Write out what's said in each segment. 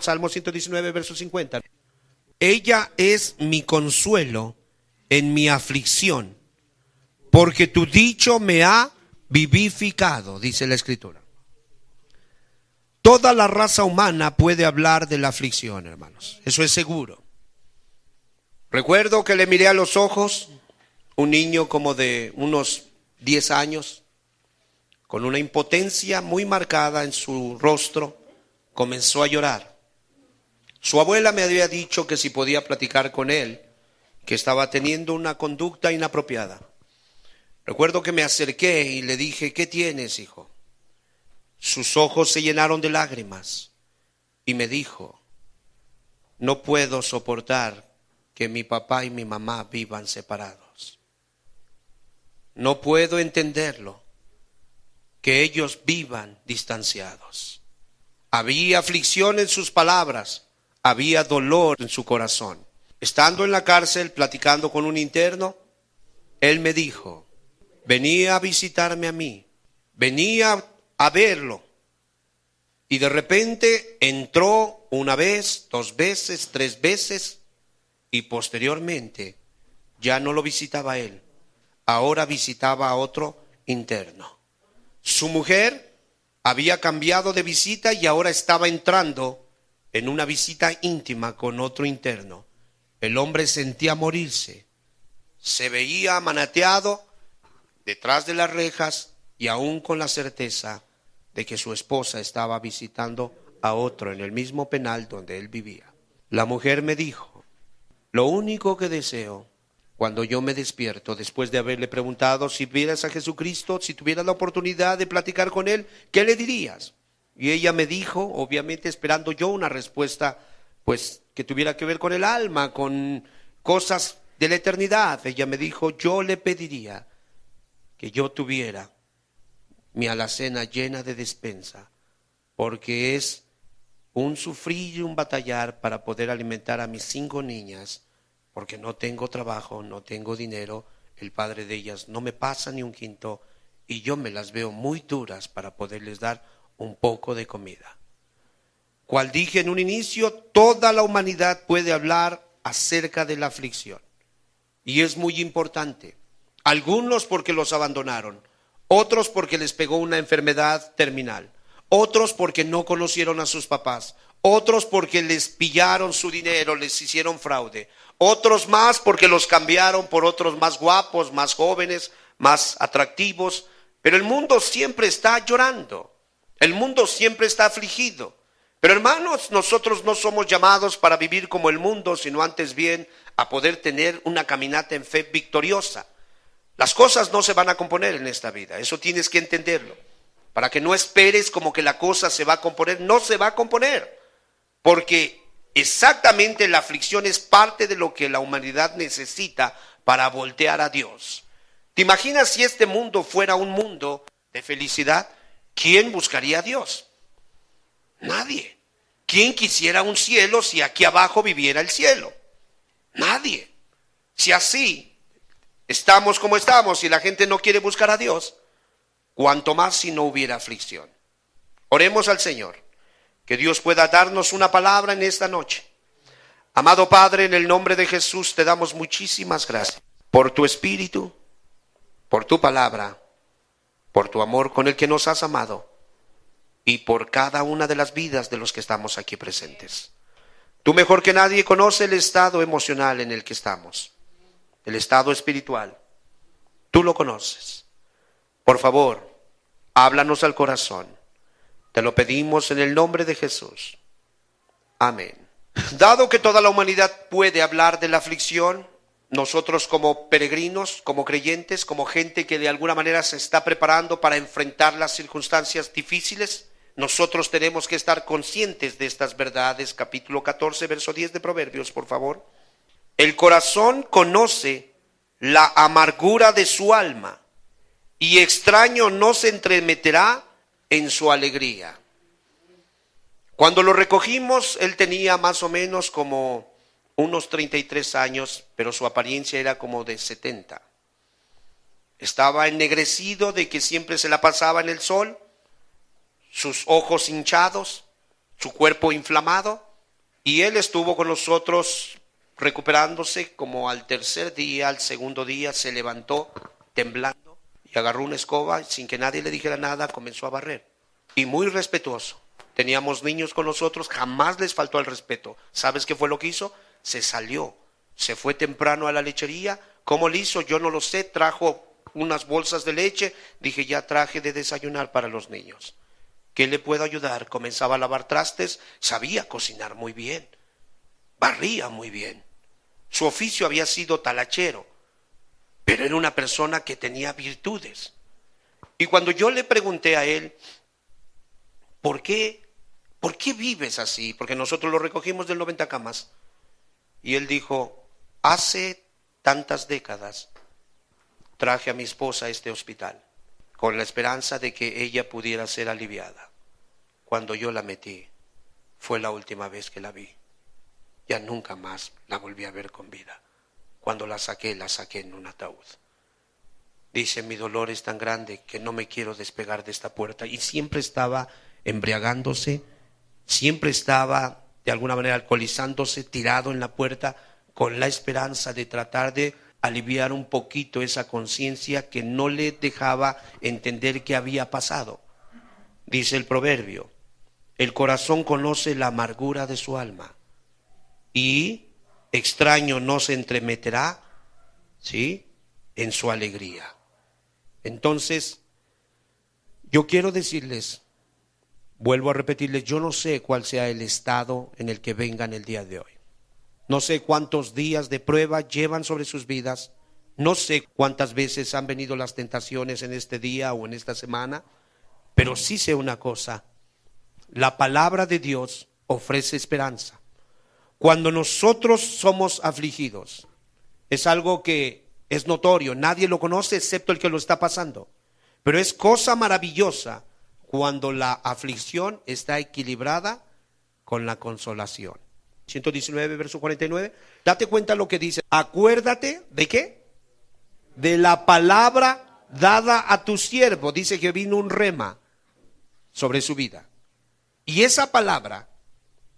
Salmo 119, verso 50. Ella es mi consuelo en mi aflicción, porque tu dicho me ha vivificado, dice la Escritura. Toda la raza humana puede hablar de la aflicción, hermanos. Eso es seguro. Recuerdo que le miré a los ojos un niño como de unos 10 años, con una impotencia muy marcada en su rostro, comenzó a llorar. Su abuela me había dicho que si podía platicar con él, que estaba teniendo una conducta inapropiada. Recuerdo que me acerqué y le dije: ¿qué tienes, hijo? Sus ojos se llenaron de lágrimas y me dijo: no puedo soportar que mi papá y mi mamá vivan separados. No puedo entenderlo, que ellos vivan distanciados. Había aflicción en sus palabras, había dolor en su corazón. Estando en la cárcel platicando con un interno, él me dijo: venía a visitarme a mí, venía a verlo. Y de repente entró una vez, 2 veces, 3 veces, y posteriormente ya no lo visitaba él, ahora visitaba a otro interno. Su mujer había cambiado de visita y ahora estaba entrando en una visita íntima con otro interno. El hombre sentía morirse, se veía manateado detrás de las rejas y aún con la certeza de que su esposa estaba visitando a otro en el mismo penal donde él vivía. La mujer me dijo: lo único que deseo cuando yo me despierto, después de haberle preguntado si vieras a Jesucristo, si tuvieras la oportunidad de platicar con él, ¿qué le dirías? Y ella me dijo, obviamente esperando yo una respuesta, pues que tuviera que ver con el alma, con cosas de la eternidad. Ella me dijo: yo le pediría que yo tuviera mi alacena llena de despensa, porque es un sufrir y un batallar para poder alimentar a mis 5 niñas, porque no tengo trabajo, no tengo dinero, el padre de ellas no me pasa ni un quinto, y yo me las veo muy duras para poderles dar un poco de comida. Cual dije en un inicio, toda la humanidad puede hablar acerca de la aflicción, y es muy importante. Algunos porque los abandonaron, otros porque les pegó una enfermedad terminal, otros porque no conocieron a sus papás, otros porque les pillaron su dinero, les hicieron fraude, otros más porque los cambiaron por otros más guapos, más jóvenes, más atractivos. Pero el mundo siempre está llorando, el mundo siempre está afligido. Pero hermanos, nosotros no somos llamados para vivir como el mundo, sino antes bien a poder tener una caminata en fe victoriosa. Las cosas no se van a componer en esta vida, eso tienes que entenderlo. Para que no esperes como que la cosa se va a componer, no se va a componer. Porque exactamente la aflicción es parte de lo que la humanidad necesita para voltear a Dios. ¿Te imaginas si este mundo fuera un mundo de felicidad? ¿Quién buscaría a Dios? Nadie. ¿Quién quisiera un cielo si aquí abajo viviera el cielo? Nadie. Si así estamos como estamos y la gente no quiere buscar a Dios, cuanto más si no hubiera aflicción. Oremos al Señor, que Dios pueda darnos una palabra en esta noche. Amado Padre, en el nombre de Jesús te damos muchísimas gracias por tu Espíritu, por tu palabra, por tu amor con el que nos has amado y por cada una de las vidas de los que estamos aquí presentes. Tú mejor que nadie conoces el estado emocional en el que estamos, el estado espiritual. Tú lo conoces. Por favor, háblanos al corazón. Te lo pedimos en el nombre de Jesús. Amén. Dado que toda la humanidad puede hablar de la aflicción, nosotros como peregrinos, como creyentes, como gente que de alguna manera se está preparando para enfrentar las circunstancias difíciles, nosotros tenemos que estar conscientes de estas verdades. Capítulo 14, verso 10 de Proverbios, por favor. El corazón conoce la amargura de su alma, y extraño no se entremeterá en su alegría. Cuando lo recogimos, él tenía más o menos como unos 33 años, pero su apariencia era como de 70. Estaba ennegrecido de que siempre se la pasaba en el sol, sus ojos hinchados, su cuerpo inflamado, Y él estuvo con nosotros recuperándose. Como al tercer día, al segundo día, se levantó temblando y agarró una escoba, sin que nadie le dijera nada, comenzó a barrer. Y muy respetuoso. Teníamos niños con nosotros, jamás les faltó el respeto. ¿Sabes qué fue lo que hizo? Se salió, se fue temprano a la lechería. ¿Cómo lo hizo? Yo no lo sé. Trajo unas bolsas de leche. Dije, ya traje de desayunar para los niños. ¿Qué le puedo ayudar? Comenzaba a lavar trastes. Sabía cocinar muy bien, barría muy bien. Su oficio había sido talachero, pero era una persona que tenía virtudes. Y cuando yo le pregunté a él, ¿por qué vives así? Porque nosotros lo recogimos del 90 camas. Y él dijo, hace tantas décadas traje a mi esposa a este hospital con la esperanza de que ella pudiera ser aliviada. Cuando yo la metí, fue la última vez que la vi. Ya nunca más la volví a ver con vida. Cuando la saqué en un ataúd. Dice, mi dolor es tan grande que no me quiero despegar de esta puerta. Y siempre estaba embriagándose, siempre estaba de alguna manera alcoholizándose, tirado en la puerta, con la esperanza de tratar de aliviar un poquito esa conciencia que no le dejaba entender qué había pasado. Dice el proverbio, el corazón conoce la amargura de su alma y extraño no se entremeterá, ¿sí?, en su alegría. Entonces, yo quiero decirles, vuelvo a repetirles, yo no sé cuál sea el estado en el que vengan el día de hoy. No sé cuántos días de prueba llevan sobre sus vidas. No sé cuántas veces han venido las tentaciones en este día o en esta semana. Pero sí sé una cosa. La palabra de Dios ofrece esperanza. Cuando nosotros somos afligidos, es algo que es notorio. Nadie lo conoce excepto el que lo está pasando. Pero es cosa maravillosa cuando la aflicción está equilibrada con la consolación. 119, verso 49. Date cuenta lo que dice. Acuérdate, ¿de qué? De la palabra dada a tu siervo. Dice que vino un rema sobre su vida. Y esa palabra,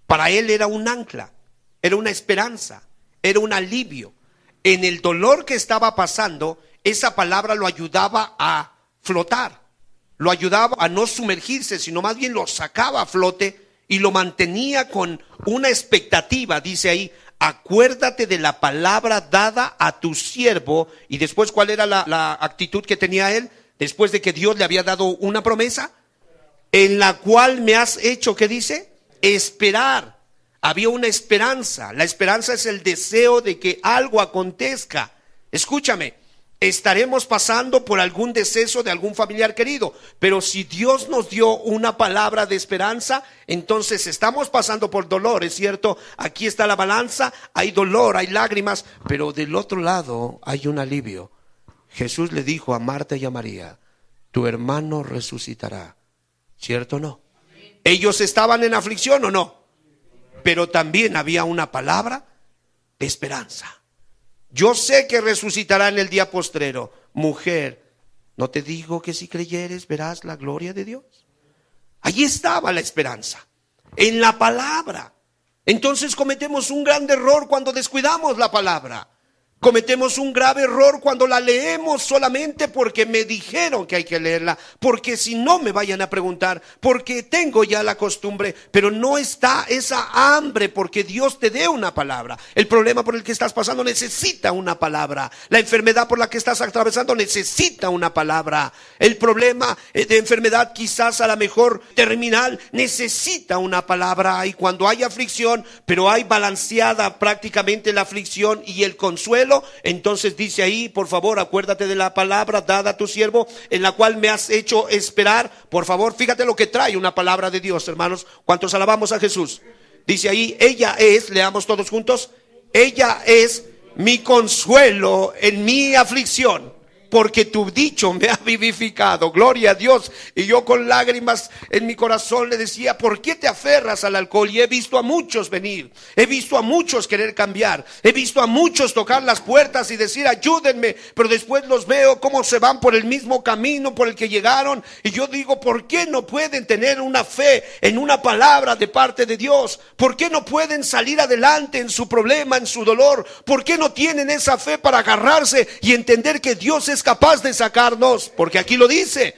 para él era un ancla, era una esperanza, era un alivio. En el dolor que estaba pasando, esa palabra lo ayudaba a flotar. Lo ayudaba a no sumergirse, sino más bien lo sacaba a flote y lo mantenía con una expectativa. Dice ahí, acuérdate de la palabra dada a tu siervo. Y después, ¿cuál era la actitud que tenía él? Después de que Dios le había dado una promesa, en la cual me has hecho, ¿qué dice? Esperar. Había una esperanza. La esperanza es el deseo de que algo acontezca. Escúchame. Estaremos pasando por algún deceso de algún familiar querido, pero si Dios nos dio una palabra de esperanza, entonces estamos pasando por dolor, ¿es cierto? Aquí está la balanza, hay dolor, hay lágrimas, pero del otro lado hay un alivio. Jesús le dijo a Marta y a María, tu hermano resucitará, ¿cierto o no? Ellos estaban en aflicción o no, pero también había una palabra de esperanza. Yo sé que resucitará en el día postrero. Mujer, ¿no te digo que si creyeres verás la gloria de Dios? Allí estaba la esperanza, en la palabra. Entonces cometemos un gran error cuando descuidamos la palabra. Cometemos un grave error cuando la leemos solamente porque me dijeron que hay que leerla, porque si no me vayan a preguntar, porque tengo ya la costumbre, pero no está esa hambre porque Dios te dé una palabra. El problema por el que estás pasando necesita una palabra. La enfermedad por la que estás atravesando necesita una palabra. El problema de enfermedad, quizás a la mejor terminal, necesita una palabra. Y cuando hay aflicción, pero hay balanceada prácticamente la aflicción y el consuelo, entonces dice ahí, por favor, acuérdate de la palabra dada a tu siervo, en la cual me has hecho esperar. Por favor, fíjate lo que trae una palabra de Dios, hermanos. ¿Cuántos alabamos a Jesús? Dice ahí, ella es, leamos todos juntos, ella es mi consuelo en mi aflicción. porque tu dicho me ha vivificado. Gloria a Dios. Y yo con lágrimas en mi corazón le decía, ¿por qué te aferras al alcohol? Y he visto a muchos venir, he visto a muchos querer cambiar, he visto a muchos tocar las puertas y decir ayúdenme, pero después los veo cómo se van por el mismo camino por el que llegaron. Y yo digo, ¿por qué no pueden tener una fe en una palabra de parte de Dios? ¿Por qué no pueden salir adelante en su problema, en su dolor? ¿Por qué no tienen esa fe para agarrarse y entender que Dios es capaz de sacarnos? Porque aquí lo dice,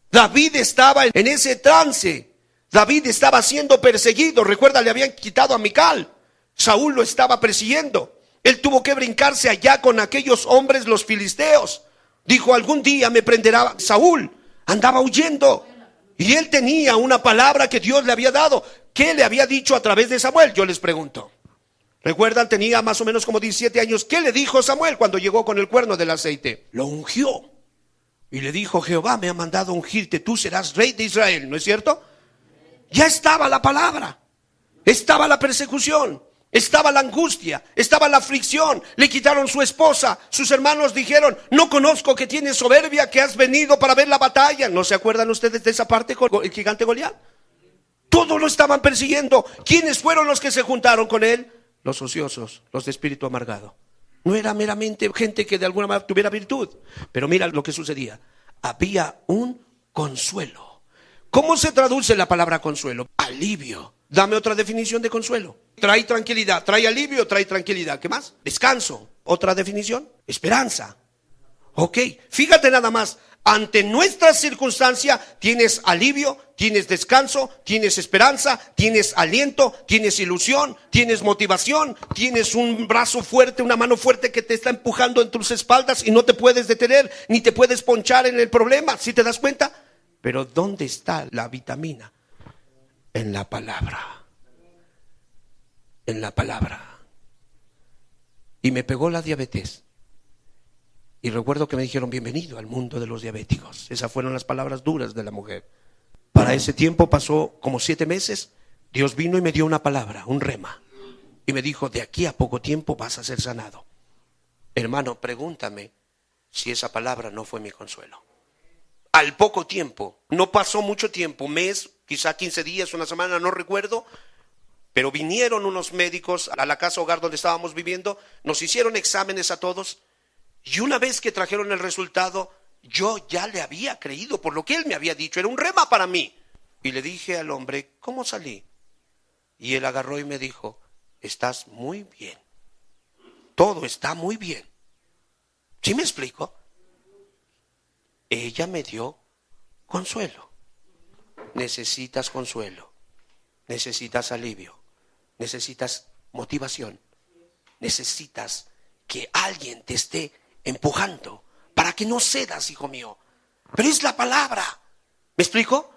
David estaba en ese trance. David estaba siendo perseguido. Recuerda, le habían quitado a Mical. Saúl lo estaba persiguiendo. Él tuvo que brincarse allá con aquellos hombres, los filisteos. Dijo, algún día me prenderá Saúl. Andaba huyendo. Y él tenía una palabra que Dios le había dado. ¿Qué le había dicho a través de Samuel? Yo les pregunto. ¿Recuerdan? Tenía más o menos como 17 años. ¿Qué le dijo Samuel cuando llegó con el cuerno del aceite? Lo ungió. Y le dijo, Jehová me ha mandado ungirte. Tú serás rey de Israel. ¿No es cierto? Ya estaba la palabra. Estaba la persecución. Estaba la angustia, estaba la aflicción. Le quitaron su esposa. Sus hermanos dijeron, no conozco que tienes soberbia, que has venido para ver la batalla. ¿No se acuerdan ustedes de esa parte con el gigante Goliat? Todos lo estaban persiguiendo. ¿Quiénes fueron los que se juntaron con él? Los ociosos, los de espíritu amargado. No era meramente gente que de alguna manera tuviera virtud. Pero mira lo que sucedía. Había un consuelo. ¿Cómo se traduce la palabra consuelo? Alivio. Dame otra definición de consuelo. Trae tranquilidad, trae alivio, trae tranquilidad. ¿Qué más? Descanso. Otra definición. Esperanza. Ok, fíjate nada más. Ante nuestra circunstancia tienes alivio, tienes descanso, tienes esperanza, tienes aliento, tienes ilusión, tienes motivación, tienes un brazo fuerte, una mano fuerte que te está empujando en tus espaldas y no te puedes detener, ni te puedes ponchar en el problema, ¿sí te das cuenta? Pero ¿dónde está la vitamina? En la palabra. En la palabra. Y me pegó la diabetes. Y recuerdo que me dijeron, bienvenido al mundo de los diabéticos. Esas fueron las palabras duras de la mujer. Para ese tiempo pasó como 7 meses. Dios vino y me dio una palabra, un rema. Y me dijo, de aquí a poco tiempo vas a ser sanado. Hermano, pregúntame si esa palabra no fue mi consuelo. Al poco tiempo, no pasó mucho tiempo, un mes, quizá 15 días, una semana, no recuerdo. Pero vinieron unos médicos a la casa hogar donde estábamos viviendo. Nos hicieron exámenes a todos. Y una vez que trajeron el resultado, yo ya le había creído por lo que él me había dicho. Era un rema para mí. Y le dije al hombre, ¿cómo salí? Y él agarró y me dijo, estás muy bien. Todo está muy bien. ¿Sí me explico? Ella me dio consuelo. Necesitas consuelo. Necesitas alivio. Necesitas motivación. Necesitas que alguien te esté empujando para que no cedas, hijo mío. Pero es la palabra. ¿Me explico?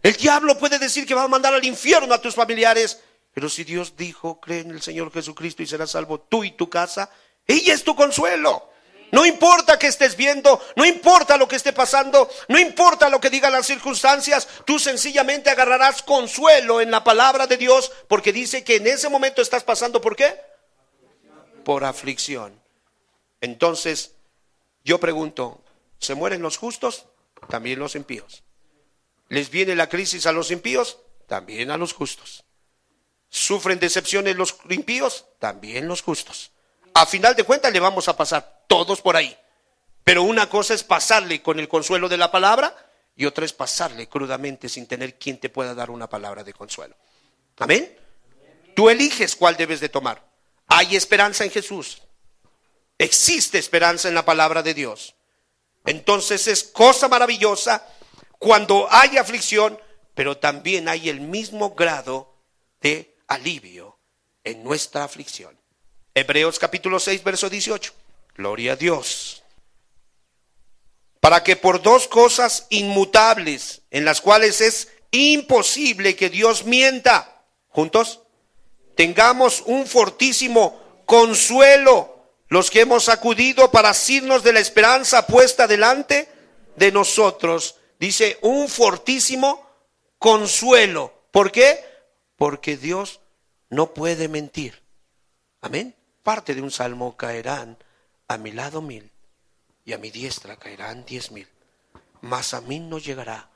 El diablo puede decir que va a mandar al infierno a tus familiares, pero si Dios dijo, cree en el Señor Jesucristo y serás salvo tú y tu casa, ella es tu consuelo. No importa que estés viendo, no importa lo que esté pasando, no importa lo que digan las circunstancias, tú sencillamente agarrarás consuelo en la palabra de Dios, porque dice que en ese momento estás pasando, ¿por qué? Por aflicción. Entonces, yo pregunto, ¿se mueren los justos? También los impíos. ¿Les viene la crisis a los impíos? También a los justos. ¿Sufren decepciones los impíos? También los justos. A final de cuentas le vamos a pasar todos por ahí. Pero una cosa es pasarle con el consuelo de la palabra y otra es pasarle crudamente sin tener quien te pueda dar una palabra de consuelo. ¿Amén? Tú eliges cuál debes de tomar. Hay esperanza en Jesús. Existe esperanza en la palabra de Dios. Entonces es cosa maravillosa cuando hay aflicción, pero también hay el mismo grado de alivio en nuestra aflicción. Hebreos capítulo 6, verso 18. Gloria a Dios. Para que por 2 cosas inmutables, en las cuales es imposible que Dios mienta, juntos, tengamos un fortísimo consuelo, los que hemos acudido para asirnos de la esperanza puesta delante de nosotros. Dice, un fortísimo consuelo. ¿Por qué? Porque Dios no puede mentir. Amén. Parte de un salmo, caerán a mi lado 1000 y a mi diestra caerán 10,000, mas a mí no llegará,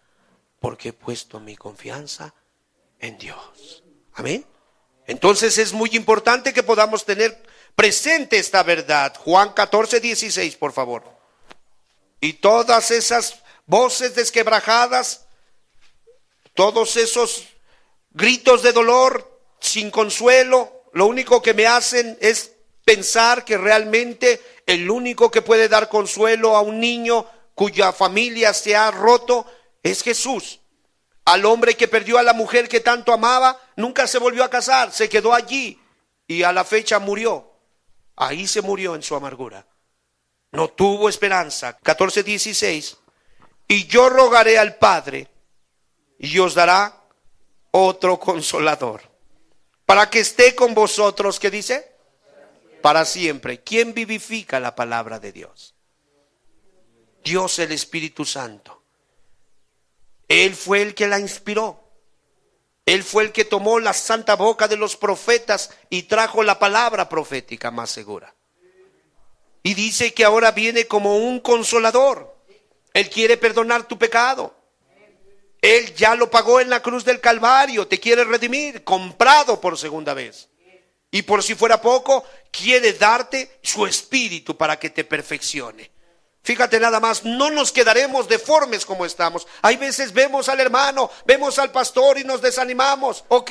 porque he puesto mi confianza en Dios. Amén. Entonces es muy importante que podamos tener presente esta verdad. Juan 14:16, por favor. Y todas esas voces desquebrajadas, todos esos gritos de dolor sin consuelo, lo único que me hacen es pensar que realmente el único que puede dar consuelo a un niño cuya familia se ha roto es Jesús. Al hombre que perdió a la mujer que tanto amaba, nunca se volvió a casar, se quedó allí y a la fecha murió. Ahí se murió en su amargura. No tuvo esperanza. 14:16. Y yo rogaré al Padre y os dará otro consolador, para que esté con vosotros, ¿qué dice? Para siempre. ¿Quién vivifica la palabra de Dios? Dios, el Espíritu Santo. Él fue el que la inspiró. Él fue el que tomó la santa boca de los profetas y trajo la palabra profética más segura. Y dice que ahora viene como un consolador. Él quiere perdonar tu pecado. Él ya lo pagó en la cruz del Calvario. Te quiere redimir, comprado por segunda vez. Y por si fuera poco, quiere darte su espíritu para que te perfeccione. Fíjate nada más, no nos quedaremos deformes como estamos. Hay veces vemos al hermano, vemos al pastor y nos desanimamos. Ok,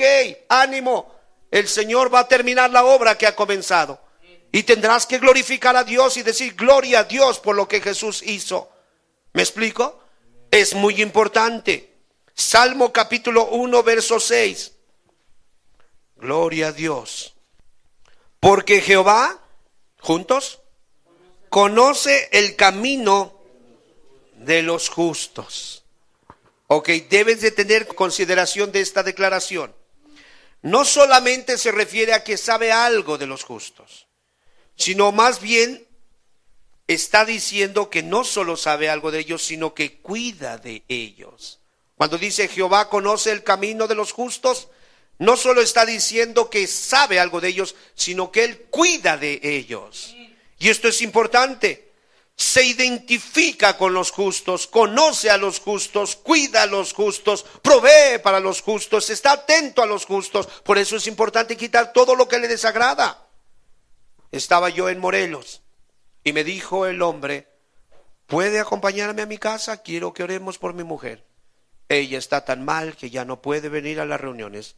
ánimo, el Señor va a terminar la obra que ha comenzado. Y tendrás que glorificar a Dios y decir gloria a Dios por lo que Jesús hizo. ¿Me explico? Es muy importante. Salmo capítulo 1, verso 6. Gloria a Dios. Porque Jehová, juntos, conoce el camino de los justos. Ok, debes de tener consideración de esta declaración. No solamente se refiere a que sabe algo de los justos, sino más bien está diciendo que no solo sabe algo de ellos, sino que cuida de ellos. Cuando dice Jehová conoce el camino de los justos, no solo está diciendo que sabe algo de ellos, sino que Él cuida de ellos. Y esto es importante. Se identifica con los justos, conoce a los justos, cuida a los justos, provee para los justos, está atento a los justos. Por eso es importante quitar todo lo que le desagrada. Estaba yo en Morelos y me dijo el hombre, ¿puede acompañarme a mi casa? Quiero que oremos por mi mujer. Ella está tan mal que ya no puede venir a las reuniones.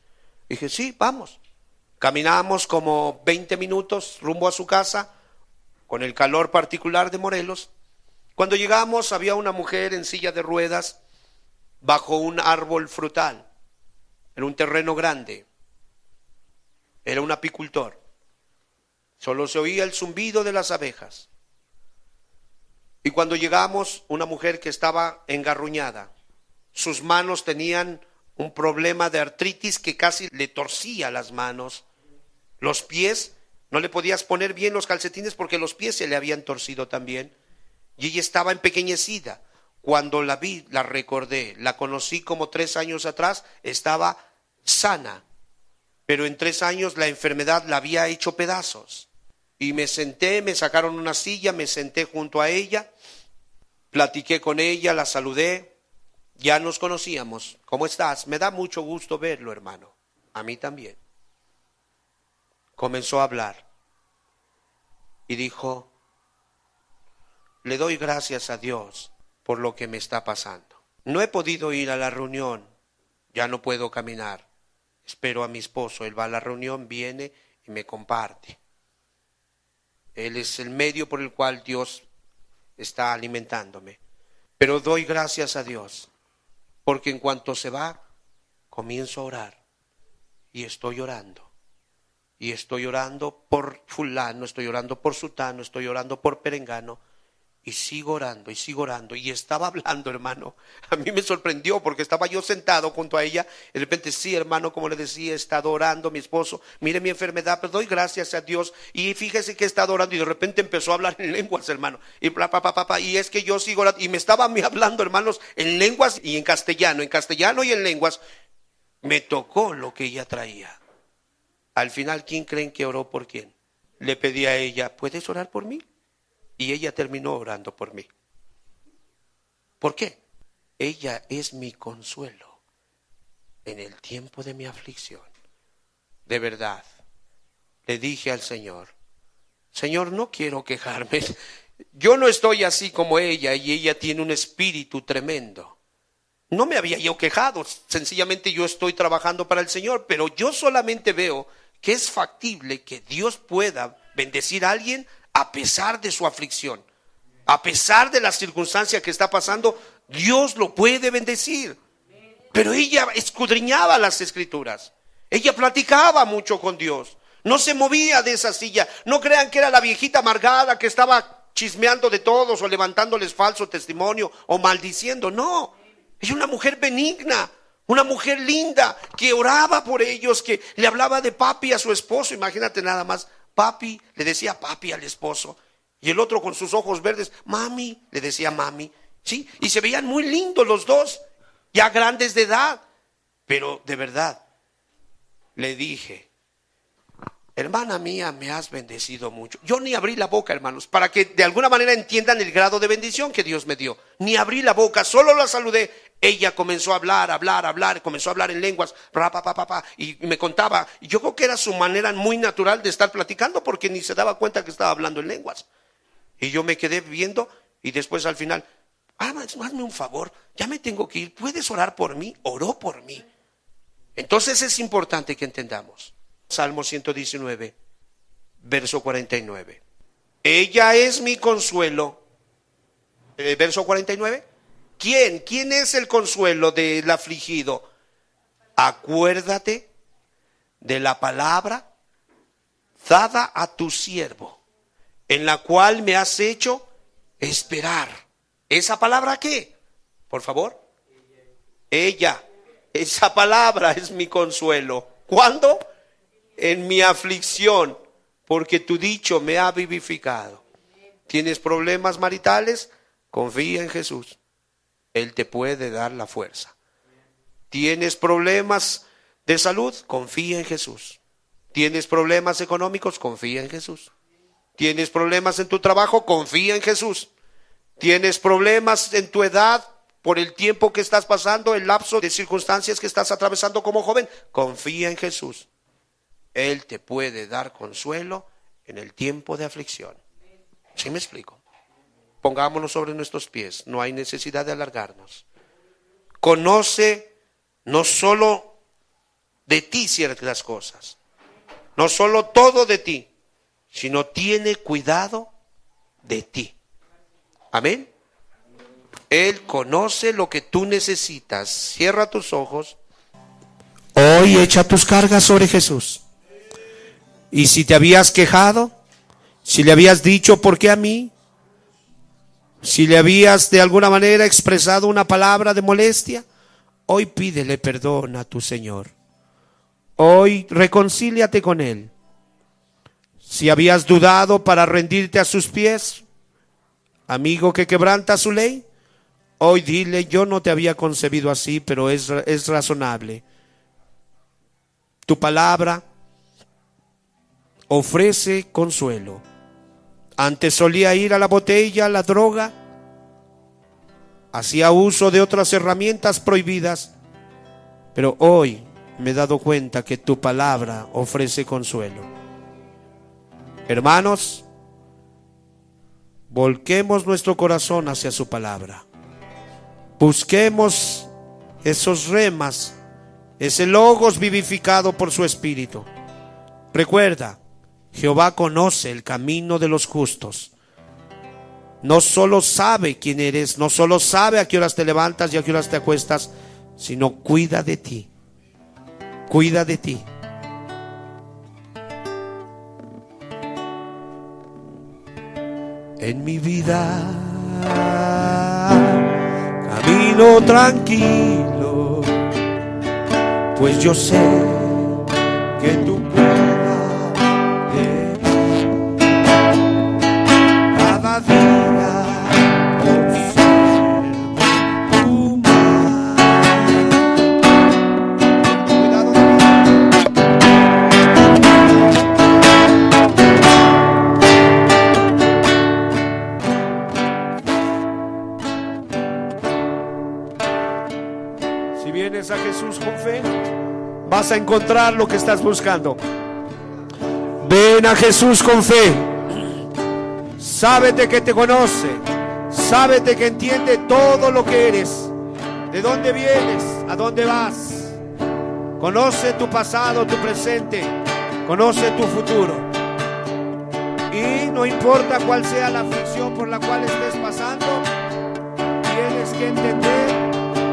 Dije, sí, vamos. Caminamos como 20 minutos rumbo a su casa, con el calor particular de Morelos. Cuando llegamos había una mujer en silla de ruedas bajo un árbol frutal, en un terreno grande. Era un apicultor. Solo se oía el zumbido de las abejas. Y cuando llegamos, una mujer que estaba engarruñada. Sus manos tenían un problema de artritis que casi le torcía las manos. Los pies, no le podías poner bien los calcetines porque los pies se le habían torcido también. Y ella estaba empequeñecida. Cuando la vi, la recordé. La conocí como 3 años atrás, estaba sana. Pero en 3 años la enfermedad la había hecho pedazos. Y me senté, me sacaron una silla, me senté junto a ella, platiqué con ella, la saludé. Ya nos conocíamos. ¿Cómo estás? Me da mucho gusto verlo, hermano. A mí también. Comenzó a hablar y dijo, le doy gracias a Dios por lo que me está pasando. No he podido ir a la reunión, ya no puedo caminar. Espero a mi esposo, él va a la reunión, viene y me comparte. Él es el medio por el cual Dios está alimentándome. Pero doy gracias a Dios. Porque en cuanto se va, comienzo a orar. Y estoy orando. Y estoy orando por fulano, estoy orando por sutano, estoy orando por perengano. Y sigo orando, y sigo orando. Y estaba hablando, hermano. A mí me sorprendió porque estaba yo sentado junto a ella. Y de repente, sí, hermano, como le decía, he estado orando, mi esposo. Mire mi enfermedad, pero doy gracias a Dios. Y fíjese que he estado orando. Y de repente empezó a hablar en lenguas, hermano. Y y es que yo sigo orando. Y me estaba a mí hablando, hermanos, en lenguas y en castellano y en lenguas. Me tocó lo que ella traía. Al final, ¿quién creen que oró por quién? Le pedí a ella, ¿puedes orar por mí? Y ella terminó orando por mí. ¿Por qué? Ella es mi consuelo en el tiempo de mi aflicción. De verdad, le dije al Señor, Señor, no quiero quejarme. Yo no estoy así como ella y ella tiene un espíritu tremendo. No me había yo quejado, sencillamente yo estoy trabajando para el Señor, pero yo solamente veo que es factible que Dios pueda bendecir a alguien a pesar de su aflicción. A pesar de la circunstancia que está pasando, Dios lo puede bendecir. Pero ella escudriñaba las Escrituras. Ella platicaba mucho con Dios. No se movía de esa silla. No crean que era la viejita amargada que estaba chismeando de todos o levantándoles falso testimonio o maldiciendo. No, es una mujer benigna, una mujer linda que oraba por ellos, que le hablaba de papi a su esposo. Imagínate nada más, papi, le decía papi al esposo. Y el otro con sus ojos verdes, mami, le decía mami. ¿Sí? Y se veían muy lindos los dos, ya grandes de edad. Pero de verdad, le dije, hermana mía, me has bendecido mucho. Yo ni abrí la boca, hermanos, para que de alguna manera entiendan el grado de bendición que Dios me dio. Ni abrí la boca, solo la saludé. Ella comenzó a hablar, comenzó a hablar en lenguas, y me contaba. Yo creo que era su manera muy natural de estar platicando, porque ni se daba cuenta que estaba hablando en lenguas. Y yo me quedé viendo, y después al final, hazme un favor, ya me tengo que ir, ¿puedes orar por mí? Oró por mí. Entonces es importante que entendamos. Salmo 119, verso 49. Ella es mi consuelo. Verso 49. ¿Quién es el consuelo del afligido? Acuérdate de la palabra dada a tu siervo, en la cual me has hecho esperar. ¿Esa palabra qué? Por favor. Ella. Esa palabra es mi consuelo. ¿Cuándo? En mi aflicción, porque tu dicho me ha vivificado. ¿Tienes problemas maritales? Confía en Jesús. Él te puede dar la fuerza. ¿Tienes problemas de salud? Confía en Jesús. ¿Tienes problemas económicos? Confía en Jesús. ¿Tienes problemas en tu trabajo? Confía en Jesús. ¿Tienes problemas en tu edad por el tiempo que estás pasando, el lapso de circunstancias que estás atravesando como joven? Confía en Jesús. Él te puede dar consuelo en el tiempo de aflicción. ¿Sí me explico? Pongámonos sobre nuestros pies, no hay necesidad de alargarnos. Conoce no solo de ti ciertas cosas, no solo todo de ti, sino tiene cuidado de ti. Amén. Él conoce lo que tú necesitas. Cierra tus ojos. Hoy echa tus cargas sobre Jesús. Y si te habías quejado, si le habías dicho ¿por qué a mí? Si le habías de alguna manera expresado una palabra de molestia, hoy pídele perdón a tu Señor. Hoy reconcíliate con Él. Si habías dudado para rendirte a sus pies, amigo que quebranta su ley, hoy dile, yo no te había concebido así, pero es razonable. Tu palabra ofrece consuelo. Antes solía ir a la botella, a la droga, hacía uso de otras herramientas prohibidas, pero hoy me he dado cuenta que tu palabra ofrece consuelo. Hermanos, volquemos nuestro corazón hacia su palabra. Busquemos esos remas, ese logos vivificado por su Espíritu. Recuerda, Jehová conoce el camino de los justos. No solo sabe quién eres, no solo sabe a qué horas te levantas y a qué horas te acuestas, sino cuida de ti. Cuida de ti. En mi vida camino tranquilo, pues yo sé que tú cada día observo tu mano. Cuidado de mí. vas a encontrar lo que estás buscando. Ven a Jesús con fe. Sábete que te conoce. Sábete que entiende todo lo que eres. De dónde vienes, a dónde vas. Conoce tu pasado, tu presente. Conoce tu futuro. Y no importa cuál sea la aflicción por la cual estés pasando, tienes que entender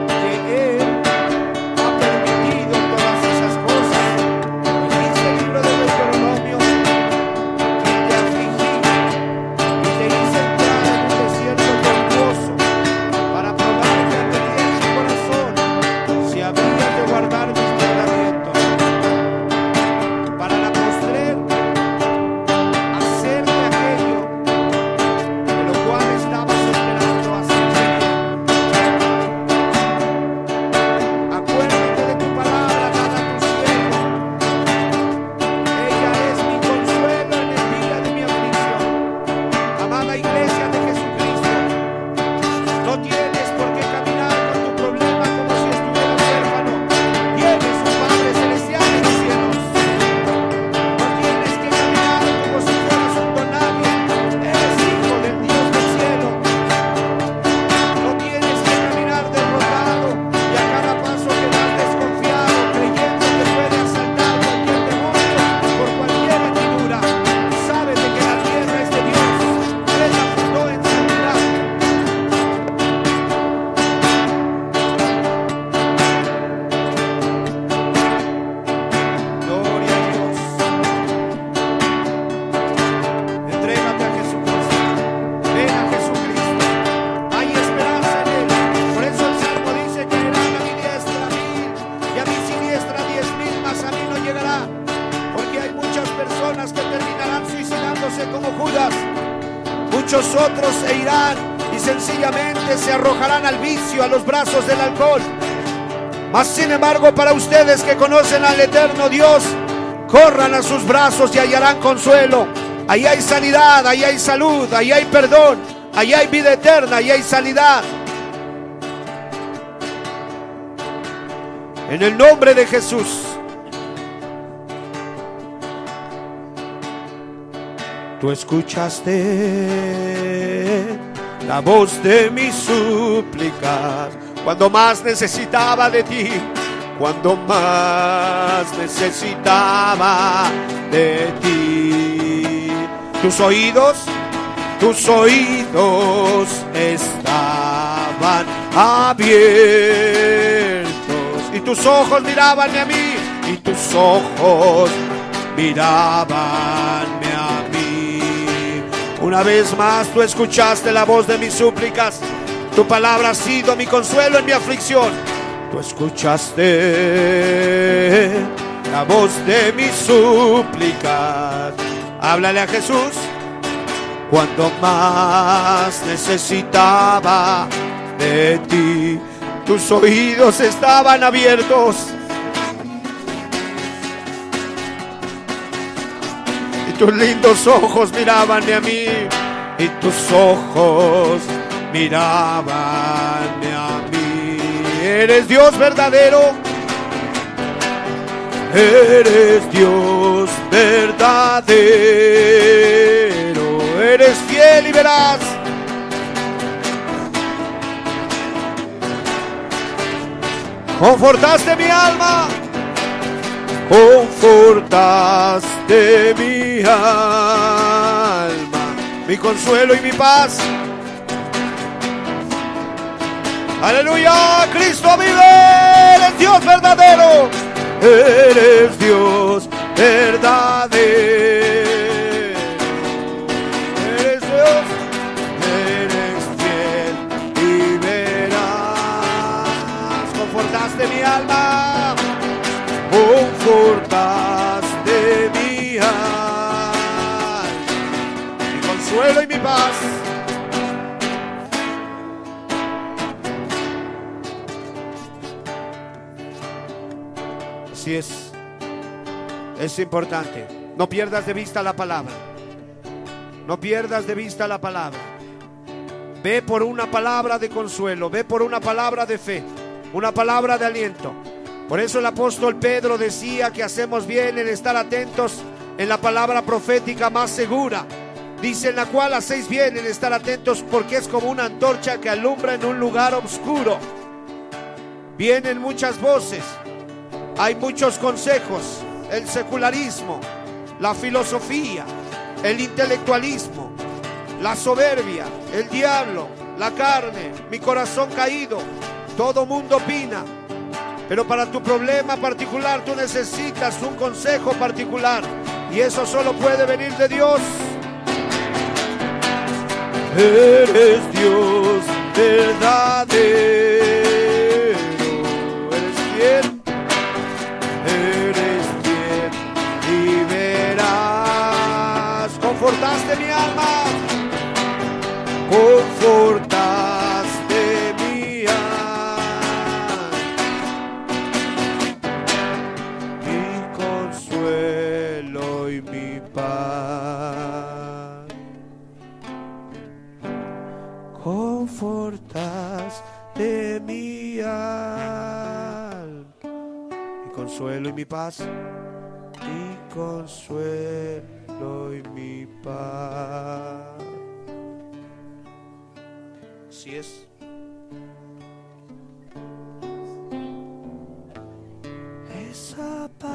que Él ha permitido todas esas cosas. Dice el libro de Deuteronomio: y te afligí y te hice entrar en un desierto tortuoso para probar que tenía en tu corazón si habías de guardar mis mandamientos, para la postrer hacerte aquello de lo cual estabas esperando hacerte bien. Acuérdate de tu palabra dada a tu siervo. Ella es mi consuelo en el día de mi aflicción. Amada iglesia de Jesucristo, no tienes por qué caminar con tu problema como si estuvieras huérfano. Tienes un Padre celestial en los cielos. No tienes que caminar como si fueras un don nadie. Eres hijo del Dios del cielo. No tienes que caminar derrotado y a cada paso que das desconfiado, creyendo que puede asaltar cualquier demonio por cualquier hendidura. Sábete que la tierra es de Dios. Él la fundó en santidad. Gloria a Dios. Entrégate a Jesucristo. Ven a Jesucristo. Hay esperanza en Él. Por eso el Salmo dice: caerán a mi diestra 1000 y a mi siniestra 10.000, mas a mí no llegará. Porque hay muchas personas que terminarán suicidándose como Judas. Muchos otros se irán y sencillamente se arrojarán al vicio, a los brazos del alcohol. Mas sin embargo, para ustedes que conocen al eterno Dios, corran a sus brazos y hallarán consuelo. Ahí hay sanidad, ahí hay salud, ahí hay perdón, ahí hay vida eterna, ahí hay sanidad. En el nombre de Jesús. Tú escuchaste la voz de mis súplicas cuando más necesitaba de ti, cuando más necesitaba de ti. Tus oídos estaban abiertos y tus ojos mirabanme a mí, y tus ojos mirabanme a mí. Una vez más tú escuchaste la voz de mis súplicas. Tu palabra ha sido mi consuelo en mi aflicción. Tú escuchaste la voz de mis súplicas. Háblale a Jesús. Cuando más necesitaba de ti, tus oídos estaban abiertos y tus lindos ojos mirabanme a mí, y tus ojos mirabanme a mí. Eres Dios verdadero. Eres Dios verdadero. Eres fiel y veraz. Confortaste mi alma. Confortaste mi alma, mi consuelo y mi paz. Aleluya, Cristo vive. Eres Dios verdadero. Eres Dios verdadero. Eres Dios, eres fiel y veraz. Confortaste mi alma. Confortaste mi alma, mi consuelo y mi paz. Así es importante. No pierdas de vista la palabra. No pierdas de vista la palabra. Ve por una palabra de consuelo, ve por una palabra de fe, una palabra de aliento. Por eso el apóstol Pedro decía que hacemos bien en estar atentos en la palabra profética más segura. Dice: en la cual hacéis bien en estar atentos, porque es como una antorcha que alumbra en un lugar oscuro. Vienen muchas voces, hay muchos consejos, el secularismo, la filosofía, el intelectualismo, la soberbia, el diablo, la carne, mi corazón caído. Todo mundo opina, pero para tu problema particular tú necesitas un consejo particular, y eso solo puede venir de Dios. Eres Dios verdadero, eres quien liberas. Confortaste mi alma, confortaste mi alma, mi consuelo y mi paz. Confortaste mi alma, mi consuelo y mi paz, mi consuelo y mi paz. Así es. Esa paz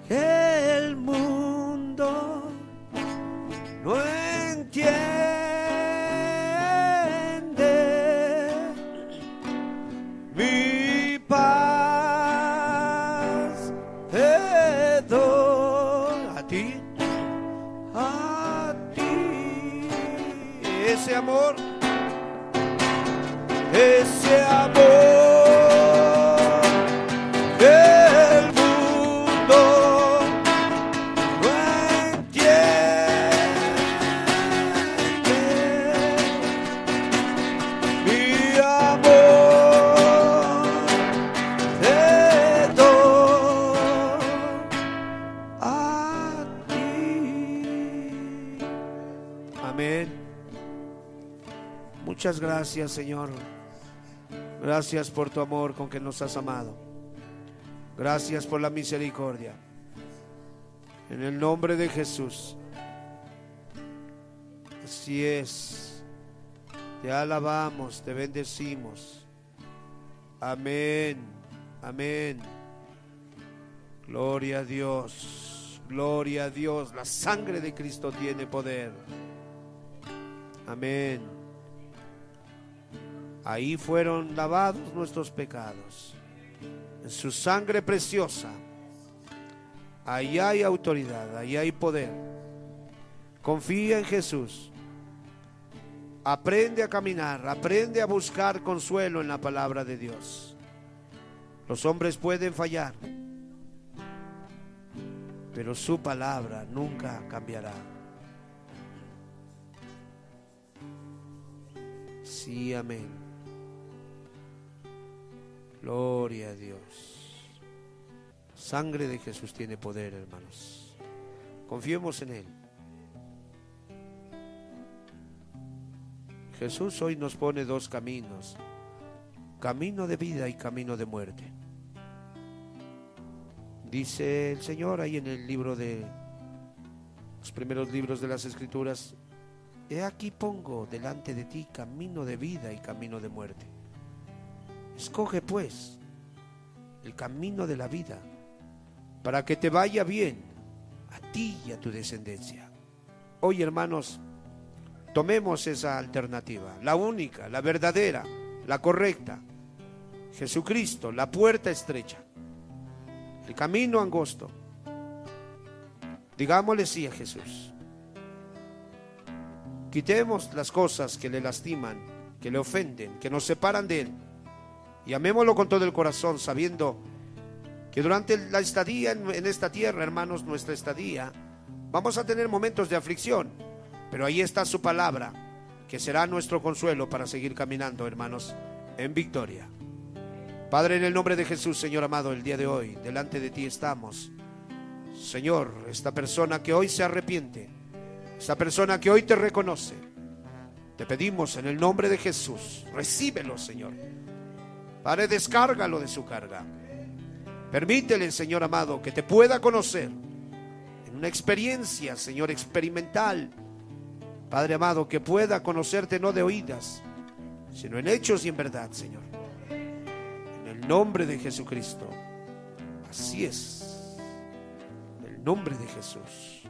que el mundo no entiende, mi paz te doy a ti, ese amor, ese amor que el mundo no entiende, mi amor te doy a ti. Amén. Muchas gracias, Señor. Gracias por tu amor con que nos has amado. Gracias por la misericordia. En el nombre de Jesús. Así es. Te alabamos, te bendecimos. Amén. Amén. Gloria a Dios. Gloria a Dios. La sangre de Cristo tiene poder. Amén. Ahí fueron lavados nuestros pecados. En su sangre preciosa. Ahí hay autoridad, ahí hay poder. Confía en Jesús. Aprende a caminar, aprende a buscar consuelo en la palabra de Dios. Los hombres pueden fallar, pero su palabra nunca cambiará. Sí, amén. Gloria a Dios. Sangre de Jesús tiene poder, hermanos. Confiemos en Él. Jesús hoy nos pone dos caminos: camino de vida y camino de muerte. Dice el Señor ahí en el libro de los primeros libros de las Escrituras: he aquí pongo delante de ti camino de vida y camino de muerte. Escoge pues el camino de la vida, para que te vaya bien a ti y a tu descendencia. Hoy, hermanos, tomemos esa alternativa, la única, la verdadera, la correcta. Jesucristo, la puerta estrecha, el camino angosto. Digámosle sí a Jesús. Quitemos las cosas que le lastiman, que le ofenden, que nos separan de Él. Y amémoslo con todo el corazón, sabiendo que durante la estadía en esta tierra, hermanos, nuestra estadía, vamos a tener momentos de aflicción, pero ahí está su palabra, que será nuestro consuelo para seguir caminando, hermanos, en victoria. Padre, en el nombre de Jesús, Señor amado, el día de hoy, delante de ti estamos. Señor, esta persona que hoy se arrepiente, esta persona que hoy te reconoce, te pedimos en el nombre de Jesús, recíbelo, Señor. Padre, descárgalo de su carga. Permítele, Señor amado, que te pueda conocer en una experiencia, Señor, experimental. Padre amado, que pueda conocerte no de oídas, sino en hechos y en verdad, Señor. En el nombre de Jesucristo. Así es. En el nombre de Jesús.